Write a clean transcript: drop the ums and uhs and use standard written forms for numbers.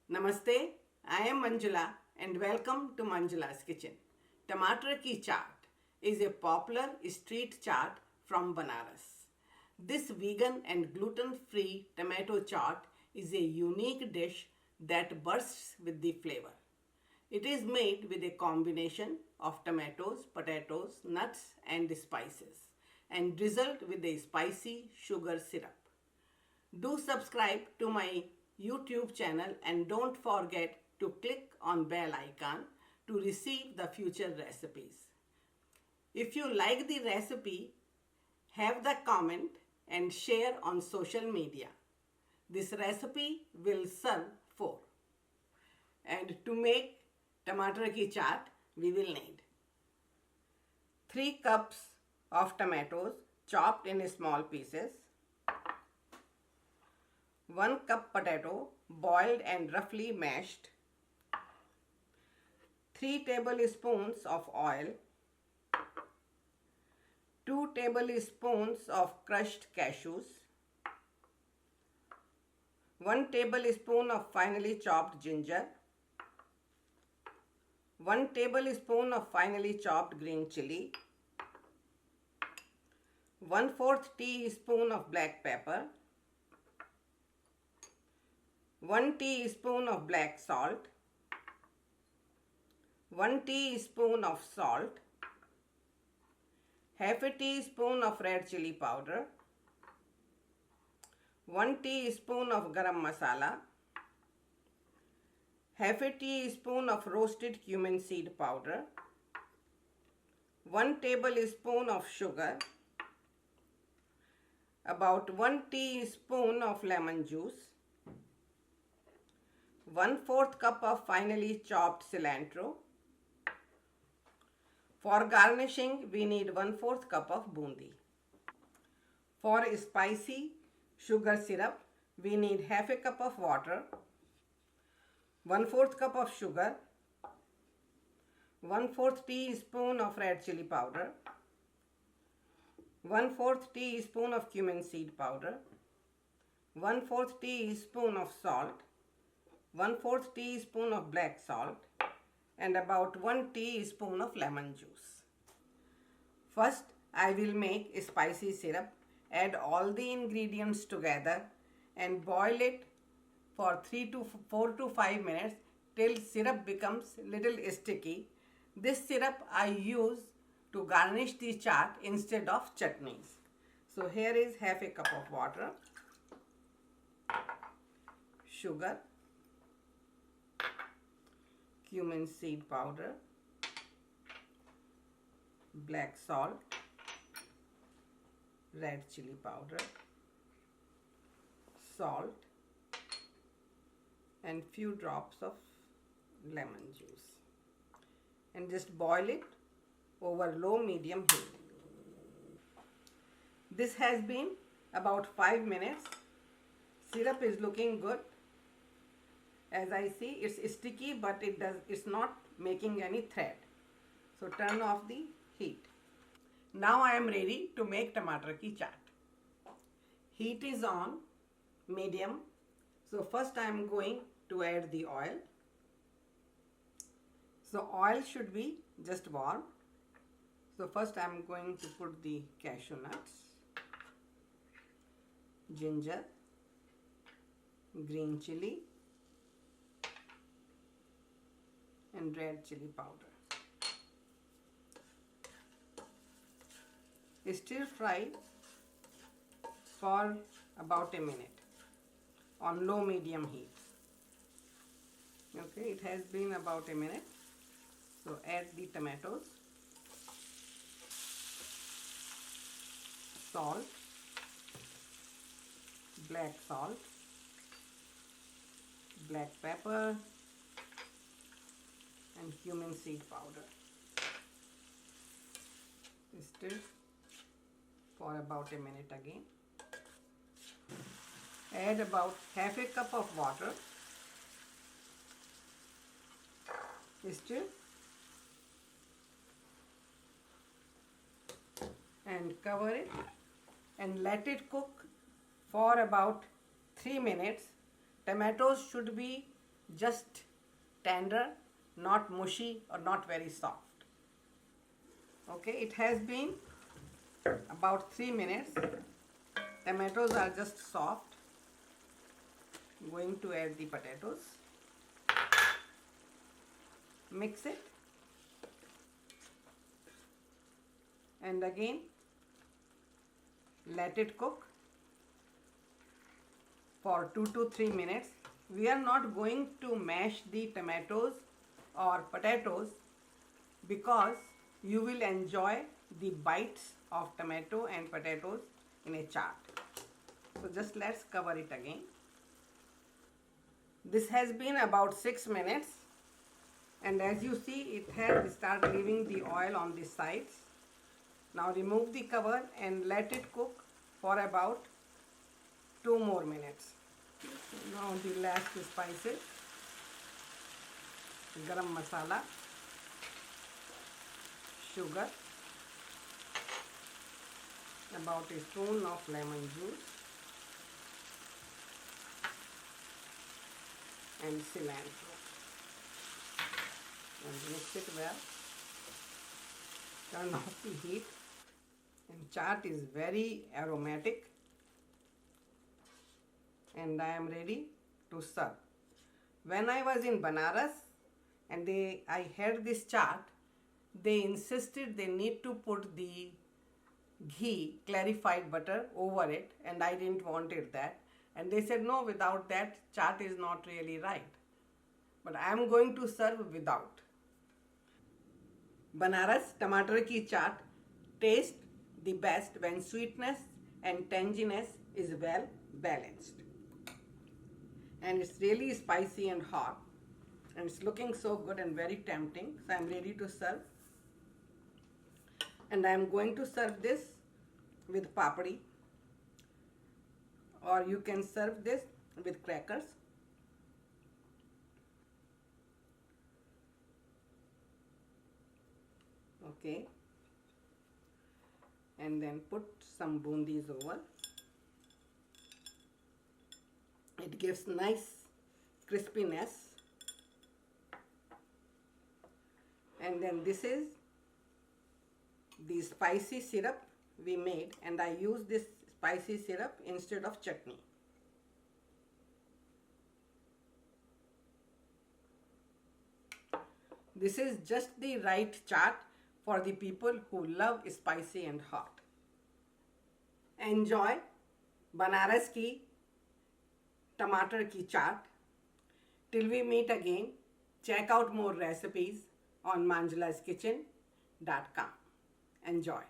Namaste, I am Manjula and welcome to Manjula's Kitchen. Tamatar Chaat is a popular street chaat from Banaras. This vegan and gluten-free tomato chaat is a unique dish that bursts with the flavor. It is made with a combination of tomatoes, potatoes, nuts and spices and drizzled with a spicy sugar syrup. Do subscribe to my YouTube channel and don't forget to click on bell icon to receive the future recipes. If you like the recipe, have the comment and share on social media. This recipe will serve 4. And to make tomato ki chaat, we will need 3 cups of tomatoes chopped in small pieces, 1 cup potato boiled and roughly mashed, 3 tablespoons of oil, 2 tablespoons of crushed cashews, 1 tablespoon of finely chopped ginger, 1 tablespoon of finely chopped green chili, 1/4 teaspoon of black pepper, 1 teaspoon of black salt, 1 teaspoon of salt, half a teaspoon of red chili powder, 1 teaspoon of garam masala, half a teaspoon of roasted cumin seed powder, 1 tablespoon of sugar, about 1 teaspoon of lemon juice, 1/4 cup of finely chopped cilantro. For garnishing, we need 1/4 cup of boondi. For spicy sugar syrup, we need half a cup of water, 1/4 cup of sugar, 1/4 teaspoon of red chili powder, 1/4 teaspoon of cumin seed powder, 1/4 teaspoon of salt, 1/4 teaspoon of black salt, and about 1 teaspoon of lemon juice. First, I will make a spicy syrup. Add all the ingredients together and boil it for 4 to 5 minutes till syrup becomes little sticky. This syrup I use to garnish the chaat instead of chutneys. So here is half a cup of water, sugar, cumin seed powder, black salt, red chili powder, salt, and few drops of lemon juice, and just boil it over low medium heat. This has been about 5 minutes. Syrup is looking good. As I see, it's sticky, but it's not making any thread. So turn off the heat. Now I am ready to make tomato ki chaat. Heat is on medium. So first I am going to add the oil. So oil should be just warm. So first I am going to put the cashew nuts, ginger, green chili, and red chili powder. Stir fry for about a minute on low medium heat. Okay, it has been about a minute. So add the tomatoes, salt, black salt, black pepper, and cumin seed powder. Stir for about a minute again. Add about half a cup of water. Stir and cover it and let it cook for about 3 minutes. Tomatoes should be just tender, not mushy or not very soft. Okay, it has been about 3 minutes. Tomatoes are just soft. I'm going to add the potatoes. Mix it. And again, let it cook for 2 to 3 minutes. We are not going to mash the tomatoes or potatoes because you will enjoy the bites of tomato and potatoes in a chaat. So just let's cover it again. This has been about 6 minutes, and as you see, it has started leaving the oil on the sides. Now remove the cover and let it cook for about 2 more minutes. Now the last spices: garam masala, sugar, about a spoon of lemon juice, and cilantro. And mix it well. Turn off the heat. And chaat is very aromatic. And I am ready to serve. When I was in Banaras and I had this chaat, they insisted they need to put the ghee, clarified butter, over it, and I didn't want it that. And they said, no, without that, chaat is not really right. But I am going to serve without. Banaras Tamatar ki chaat tastes the best when sweetness and tanginess is well balanced. And it's really spicy and hot. And it's looking so good and very tempting. So I'm ready to serve. And I'm going to serve this with papadi, or you can serve this with crackers. Okay, and then put some boondis over. It gives nice crispiness. And then this is the spicy syrup we made, and I use this spicy syrup instead of chutney. This is just the right chaat for the people who love spicy and hot. Enjoy Banaras ki Tamatar ki chaat. Till we meet again, check out more recipes on manjulaskitchen.com. Enjoy.